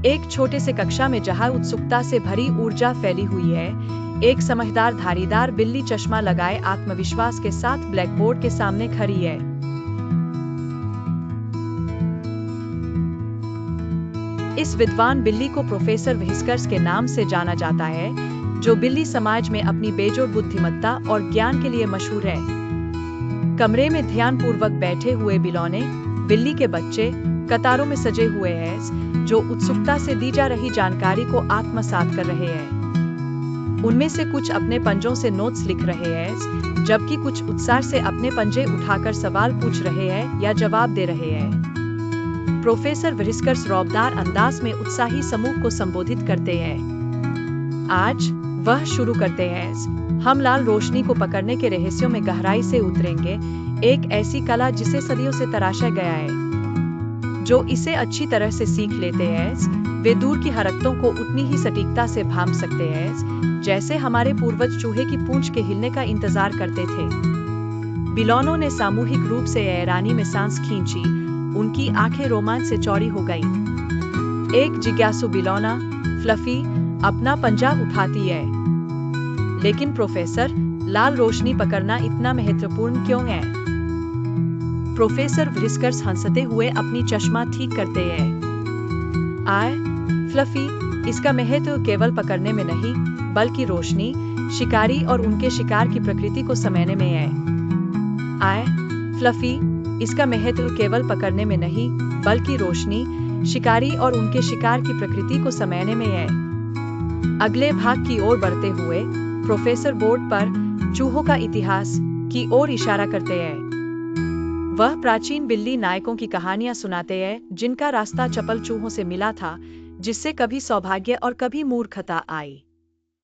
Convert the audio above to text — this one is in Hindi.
एक छोटे से कक्षा में जहां उत्सुकता से भरी ऊर्जा फैली हुई है, एक समझदार धारीदार बिल्ली चश्मा लगाए आत्मविश्वास के साथ ब्लैकबोर्ड के सामने खड़ी है। इस विद्वान बिल्ली को प्रोफेसर व्हिस्कर्स के नाम से जाना जाता है, जो बिल्ली समाज में अपनी बेजोड़ बुद्धिमत्ता और ज्ञान के लिए मशहूर है। कमरे में ध्यानपूर्वक बैठे हुए बिलौने, बिल्ली के बच्चे, कतारों में सजे हुए हैं, जो उत्सुकता से दी जा रही जानकारी को आत्मसात कर रहे हैं। उनमें से कुछ अपने पंजों से नोट्स लिख रहे हैं, जबकि कुछ उत्साह से अपने पंजे उठाकर सवाल पूछ रहे हैं या जवाब दे रहे हैं। प्रोफेसर व्हिस्कर्स रौबदार अंदाज में उत्साही समूह को संबोधित करते हैं। आज वह शुरू करते हैं। हम लाल रोशनी को पकड़ने के रहस्यों में गहराई से उतरेंगे, एक ऐसी कला जिसे सदियों से तराशा गया है। जो इसे अच्छी तरह से सीख लेते हैं, वे दूर की हरकतों को उतनी ही सटीकता से भांप सकते हैं, जैसे हमारे पूर्वज चूहे की पूंछ के हिलने का इंतजार करते थे। बिलौनों ने सामूहिक रूप से हैरानी में सांस खींची, उनकी आंखें रोमांच से चौड़ी हो गईं। एक जिज्ञासु बिलौना, फ्लफी, अपना पंजा उठाती है। लेकिन प्रोफेसर, लाल रोशनी पकड़ना इतना महत्वपूर्ण क्यों है? प्रोफेसर व्हिस्कर्स हंसते हुए अपनी चश्मा ठीक करते हैं। आय, फ्लफी, इसका महत्व केवल पकड़ने में नहीं, बल्कि रोशनी, शिकारी और उनके शिकार की प्रकृति को समझने में है। आय, फ्लफी, इसका महत्व केवल पकड़ने में नहीं, बल्कि रोशनी, शिकारी और उनके शिकार की प्रकृति को समझने में है। अगले भाग की ओर बढ़ते हुए प्रोफेसर बोर्ड पर चूहों का इतिहास की ओर इशारा करते हैं। वह प्राचीन बिल्ली नायकों की कहानियां सुनाते हैं, जिनका रास्ता चपल चूहों से मिला था, जिससे कभी सौभाग्य और कभी मूर्खता आई।